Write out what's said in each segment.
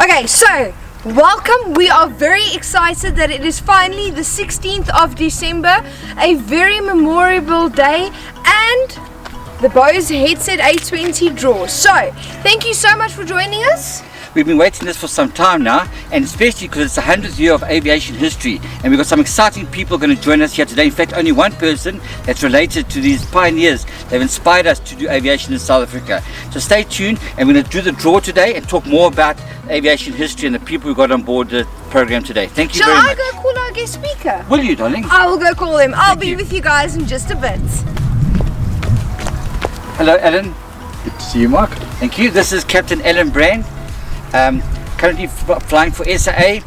Okay, so welcome. We are very excited that it is finally the 16th of December, a very memorable day, and the Bose headset A20 draw. So thank you so much for joining us. We've been waiting this for some time now, and especially because it's the 100th year of aviation history, and we've got some exciting people going to join us here today. In fact, only one person that's related to these pioneers. They've inspired us to do aviation in South Africa. So stay tuned, and we're going to do the draw today and talk more about aviation history and the people who got on board the program today. Thank you very much. Shall I go call our guest speaker? Will you, darling? I will go call him. I'll be you. with you guys in just a bit. Hello, Alan. Good to see you, Mark. Thank you. This is Captain Alan Brand. Currently flying for SAA.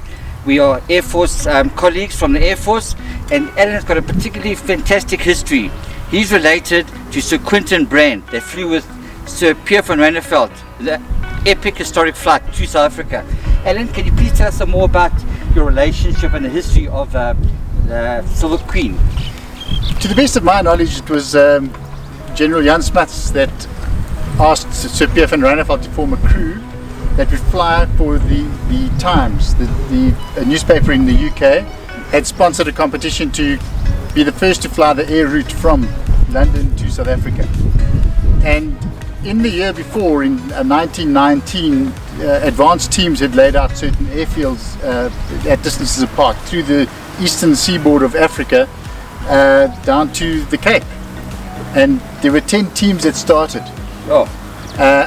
We are Air Force colleagues from the Air Force, and Alan has got a particularly fantastic history. He's related to Sir Quinton Brand. They flew with Sir Pierre van Ryneveld, the epic historic flight to South Africa. Alan, can you please tell us some more about your relationship and the history of the Silver Queen? To the best of my knowledge, it was General Jan Smuts that asked Sir Pierre van Ryneveld to form a crew that would fly for the Times, a newspaper in the UK, had sponsored a competition to be the first to fly the air route from London to South Africa. And in the year before, in 1919, advanced teams had laid out certain airfields at distances apart through the eastern seaboard of Africa down to the Cape. And there were 10 teams that started. Oh.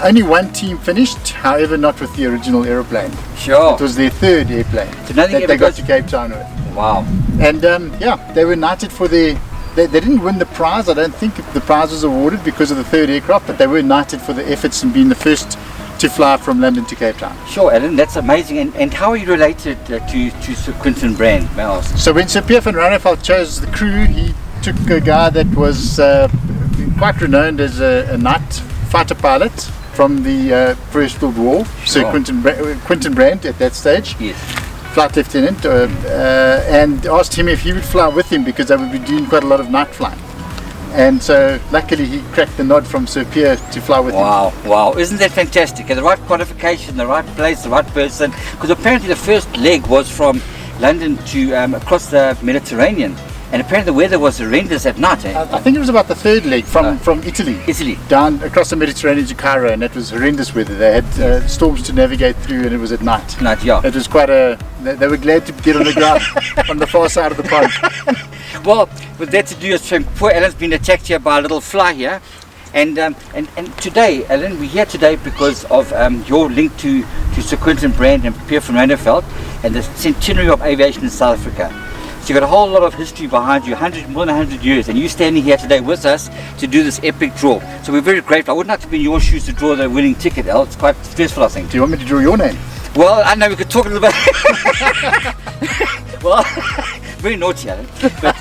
Only one team finished, however not with the original aeroplane. Sure. It was their third airplane So that they got to Cape Town with. Wow. And yeah, they were knighted for their... They didn't win the prize. I don't think the prize was awarded because of the third aircraft, but they were knighted for the efforts in being the first to fly from London to Cape Town. Sure, Alan, that's amazing. And how are you related to Sir Quinton Brand, may I ask? So when Sir Pierre van Ryneveld chose the crew, he took a guy that was quite renowned as a night fighter pilot from the First World War, Sir Quinton Brand at that stage. Yes. Flight lieutenant, and asked him if he would fly with him because they would be doing quite a lot of night flying. And so luckily he cracked the nod from Sir Pierre to fly with him. Wow, isn't that fantastic? And the right qualification, the right place, the right person, because apparently the first leg was from London to across the Mediterranean, and apparently the weather was horrendous at night. I think it was about the third leg from Italy down across the Mediterranean to Cairo, and that was horrendous weather. They had storms to navigate through, and it was at night. Yeah. It was quite they were glad to get on the ground on the far side of the pond. Well, with that to do is poor Alan's been attacked here by a little fly here, and today, Alan, we're here today because of your link to Sir Quinton Brand and Pierre van Ryneveld and the centenary of aviation in South Africa. So you've got a whole lot of history behind you, more than 100 years, and you're standing here today with us to do this epic draw. So we're very grateful. I wouldn't like to be in your shoes to draw the winning ticket, Al. It's quite stressful, I think. Do you want me to draw your name? Well, I know we could talk a little bit. Well, very naughty, Alan. But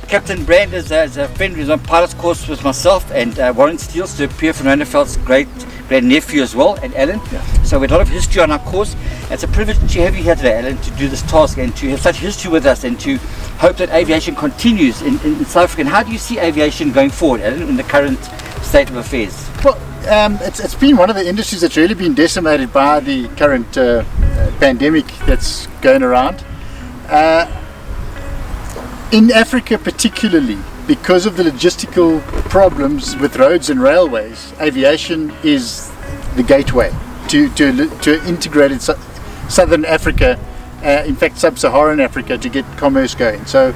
Captain Brand is a friend who's on pilot's course with myself and Warren Steele, Sir Pierre van Ryneveld's great nephew as well, and Alan. Yeah. So we have a lot of history on our course. It's a privilege to have you here today, Alan, to do this task and to have such history with us and to hope that aviation continues in South Africa. And how do you see aviation going forward, Alan, in the current state of affairs? Well, it's been one of the industries that's really been decimated by the current pandemic that's going around. In Africa particularly, because of the logistical problems with roads and railways, aviation is the gateway to integrated Southern Africa, in fact sub-Saharan Africa, to get commerce going. So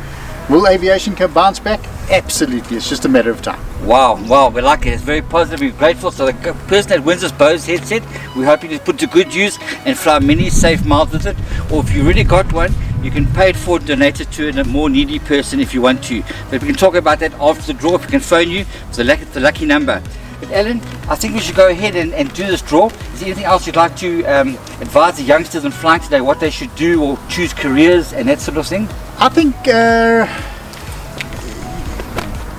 will aviation bounce back? Absolutely, it's just a matter of time. Wow, we like it. It's very positive. We're grateful. So the person that wins this Bose headset, we hope you to put to good use and fly many safe miles with it. Or if you really got one, you can pay it forward, donate it to a more needy person if you want to. But we can talk about that after the draw. If we can phone you, it's the lucky number. But Alan, I think we should go ahead and do this draw. Is there anything else you'd like to advise the youngsters in flying today, what they should do or choose careers and that sort of thing? I think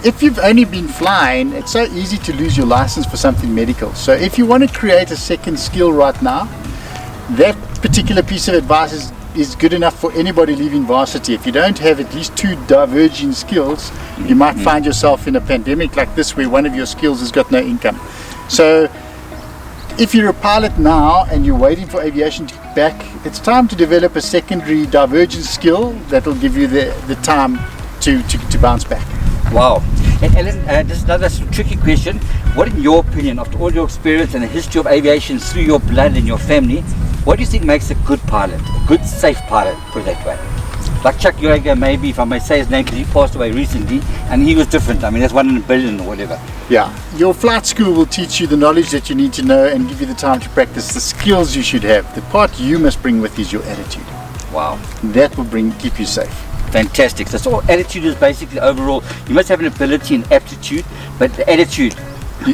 if you've only been flying, it's so easy to lose your license for something medical. So if you want to create a second skill right now, that particular piece of advice is good enough for anybody leaving varsity. If you don't have at least two diverging skills, you might find yourself in a pandemic like this where one of your skills has got no income. So if you're a pilot now and you're waiting for aviation to get back, it's time to develop a secondary divergence skill that will give you the time to bounce back. Wow. And Alan, this is another tricky question. What, in your opinion, after all your experience and the history of aviation through your blood and your family, what do you think makes a good pilot, a good safe pilot, put it that way? Like Chuck Yeager, maybe, if I may say his name, because he passed away recently, and he was different. I mean, that's 1 in a billion or whatever. Yeah, your flight school will teach you the knowledge that you need to know and give you the time to practice the skills you should have. The part you must bring with is your attitude. Wow. That will keep you safe. Fantastic. So all attitude is basically overall, you must have an ability and aptitude, but the attitude,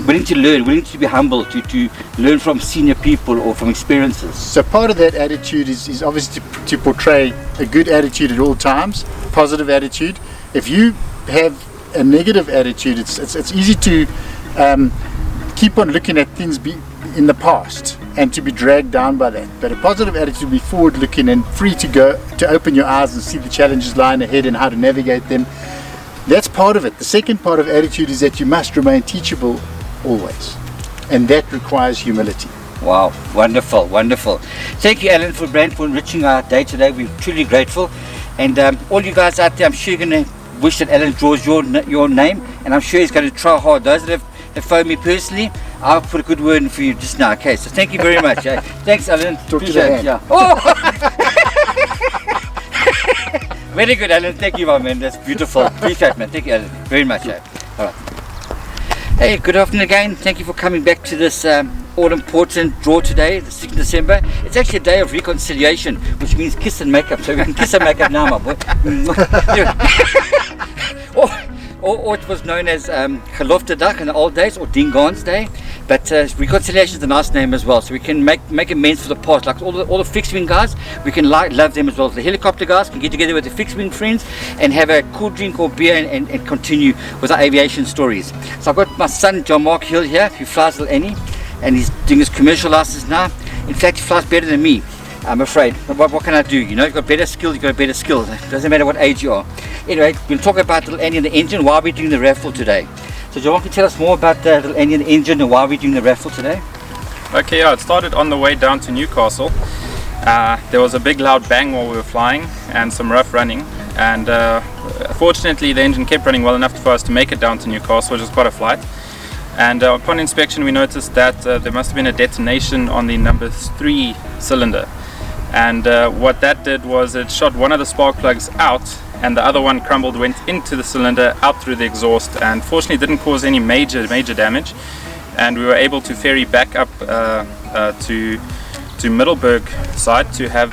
willing to learn, willing to be humble, to learn from senior people or from experiences. So part of that attitude is obviously to portray a good attitude at all times, positive attitude. If you have a negative attitude, it's easy to keep on looking at things in the past and to be dragged down by that. But a positive attitude, be forward looking and free to go, to open your eyes and see the challenges lying ahead and how to navigate them. That's part of it. The second part of attitude is that you must remain teachable always, and that requires humility. Wow, wonderful, wonderful. Thank you, Alan, for enriching our day today. We're truly grateful. And all you guys out there, I'm sure you're going to wish that Alan draws your name, and I'm sure he's going to try hard. Those that have phoned me personally, I'll put a good word in for you just now. Okay, so thank you very much. Thanks, Alan. Talk to the hand. Yeah. Oh! Very good, Alan. Thank you, my man. That's beautiful. Appreciate it, man. Thank you, Alan, very much. All right. Hey, good afternoon again. Thank you for coming back to this all-important draw today, the 6th of December. It's actually a day of reconciliation, which means kiss and make up. So we can kiss and make up now, my boy. Or it was known as Gelofte Dag in the old days, or Dingaan's Day. But reconciliation is a nice name as well, so we can make amends for the past. Like all the fixed wing guys, we can love them as well. The helicopter guys can get together with the fixed wing friends and have a cool drink or beer and continue with our aviation stories. So I've got my son John Mark Hill here, who flies Little Annie, and he's doing his commercial license now. In fact, he flies better than me, I'm afraid. But what can I do? You know, you've got better skills, you've got better skills. It doesn't matter what age you are. Anyway, we'll talk about Little Annie and the engine while we're doing the raffle today. So John, can you tell us more about Little Annie and the engine and why we're doing the raffle today? Okay, yeah, it started on the way down to Newcastle. There was a big loud bang while we were flying and some rough running, and fortunately the engine kept running well enough for us to make it down to Newcastle, which was quite a flight. And upon inspection we noticed that there must have been a detonation on the number 3 cylinder, and what that did was it shot one of the spark plugs out, and the other one crumbled, went into the cylinder, out through the exhaust, and fortunately didn't cause any major damage. And we were able to ferry back up to Middelburg site to have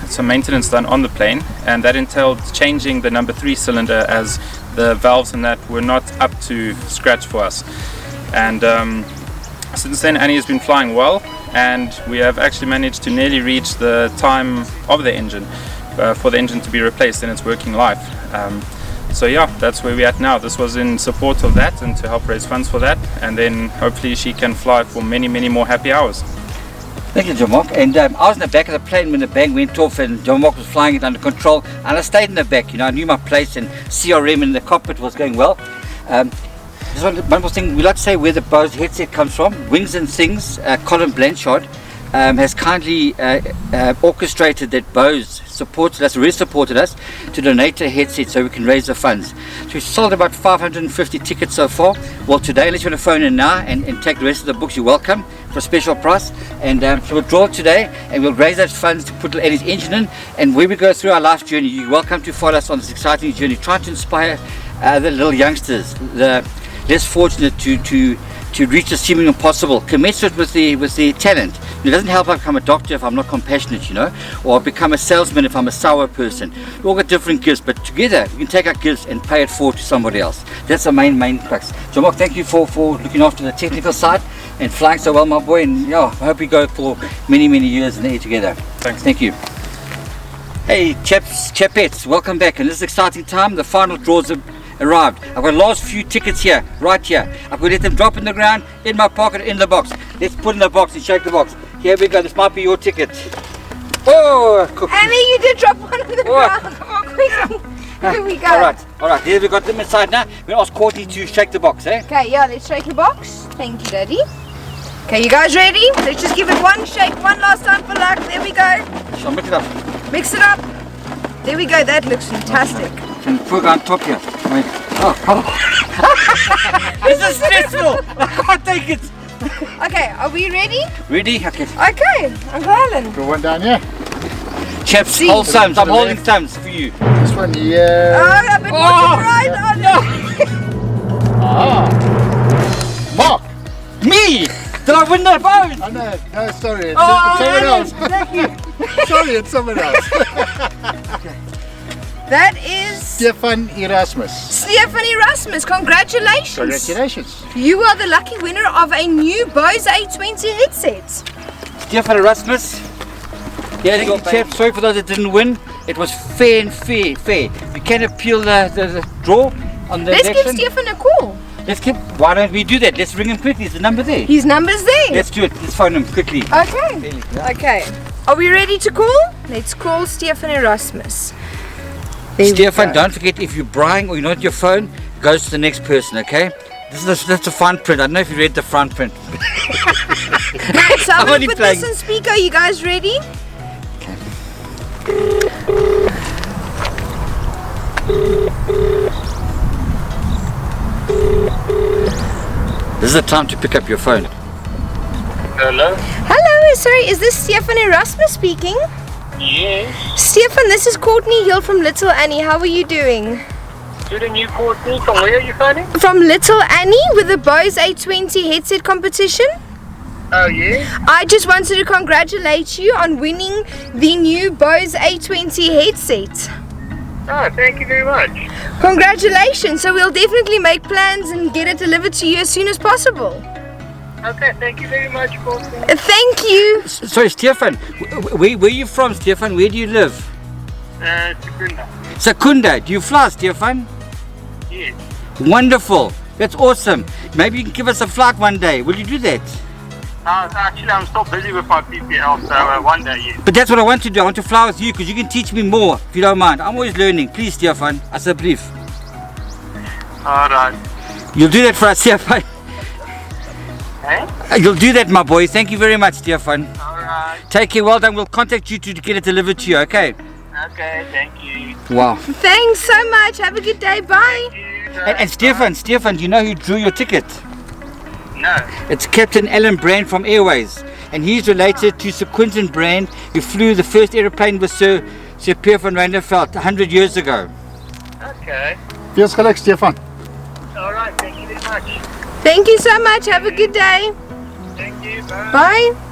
some maintenance done on the plane, and that entailed changing the number 3 cylinder as the valves and that were not up to scratch for us. And since then Annie has been flying well, and we have actually managed to nearly reach the time of the engine for the engine to be replaced in its working life. So yeah, that's where we're at now. This was in support of that and to help raise funds for that, and then hopefully she can fly for many more happy hours. Thank you, John Mark. And I was in the back of the plane when the bang went off, and John Mark was flying it under control, and I stayed in the back. You know, I knew my place, and CRM in the cockpit was going well. There's one more thing we like to say where the Bose headset comes from. Wings and Things, Colin Blanchard has kindly orchestrated that Bose really supported us to donate a headset so we can raise the funds. So we've sold about 550 tickets so far. Well, today, unless you want to phone in now and take the rest of the books, you're welcome for a special price. And so we'll draw today, and we'll raise those funds to put Annie's engine in. And when we go through our life journey, you're welcome to follow us on this exciting journey, trying to inspire the little youngsters, the less fortunate, to reach the seeming impossible, commensurate with the talent. It doesn't help I become a doctor if I'm not compassionate, you know, or become a salesman if I'm a sour person. We all got different gifts, but together we can take our gifts and pay it forward to somebody else. That's the main crux. John Mark, thank you for looking after the technical side and flying so well, my boy, and yeah, I hope we go for many years in the air together. Thanks. Thank you. Hey chapettes, welcome back. And this is an exciting time. The final draws have arrived. I've got last few tickets here, right here. I've got to let them drop in the ground, in my pocket, in the box. Let's put in the box and shake the box. Here we go, this might be your ticket. Oh, Annie, you did drop one on the ground. Come on, quick. Here we go. Alright, here we got them inside now. We'll ask Courtney to shake the box, eh? Okay, yeah, let's shake the box. Thank you, Daddy. Okay, you guys ready? Let's just give it one shake, one last time for luck. There we go. Shall I mix it up? Mix it up. There we go. That looks fantastic. Can put it on top here. Wait. Oh. This is stressful. I can't take it. Okay, are we ready? Ready? Okay. Okay, I'm Alan. Go one down here. Chaps, See. hold thumbs. I'm To the holding left. thumbs for you. This one here. Oh, but what's it right? Oh no. Ah. Mark. Me! Did I win the phone? Oh no, no, sorry. It's, Oh, it's someone else. thank you. Sorry, it's someone else. That is Stefan Erasmus. Stefan Erasmus. Congratulations. Congratulations. You are the lucky winner of a new Bose A20 headset. Stefan Erasmus. Yeah, again, chaps, sorry for those that didn't win. It was fair and fair. You can appeal the draw on the Let's give election. Stefan a call. Why don't we do that? Let's ring him quickly. Is the number there? His number's there. Let's do it. Let's phone him quickly. Okay. Okay. Are we ready to call? Let's call Stefan Erasmus. There we Stefan, go. don't forget, if you're buying or you're not at your phone, it goes to the next person, okay? That's the front print. I don't know if you read the front print. So I'm I'm going only to put playing. this on speaker. You guys ready? This is the time to pick up your phone. Hello? Hello, sorry, is this Stefan Erasmus speaking? Yes. Stefan, this is Courtney Hill from Little Annie. How are you doing? Good, and you called me. From where are you phoning? From Little Annie with the Bose A20 headset competition. Oh, yes? I just wanted to congratulate you on winning the new Bose A20 headset. Oh, thank you very much. Congratulations. So we'll definitely make plans and get it delivered to you as soon as possible. Okay, thank you very much, Courtney. Thank you. Sorry, Stefan. Where are you from, Stefan? Where do you live? Secunda. Secunda. Do you fly, Stefan? Yes. Wonderful. That's awesome. Maybe you can give us a flight one day. Will you do that? Actually, I'm still busy with my PPL, so one day, yes. But that's what I want to do. I want to fly with you because you can teach me more, if you don't mind. I'm always learning. Please, Stefan. Asseblief. Alright. You'll do that for us, Stefan. Hey? You'll do that, my boy. Thank you very much, Stefan. Alright. Take care. Well done. We'll contact you to get it delivered to you, okay? Okay, thank you. Wow. Thanks so much. Have a good day. Bye. And Stefan, do you know who drew your ticket? No. It's Captain Alan Brand from Airways. And he's related to Sir Quentin Brand, who flew the first aeroplane with Sir Pierre van Ryneveld 100 years ago. Okay. Feels geluk, Stefan. Alright, thank you very much. Thank you so much. Have a good day. Thank you, bye. Bye.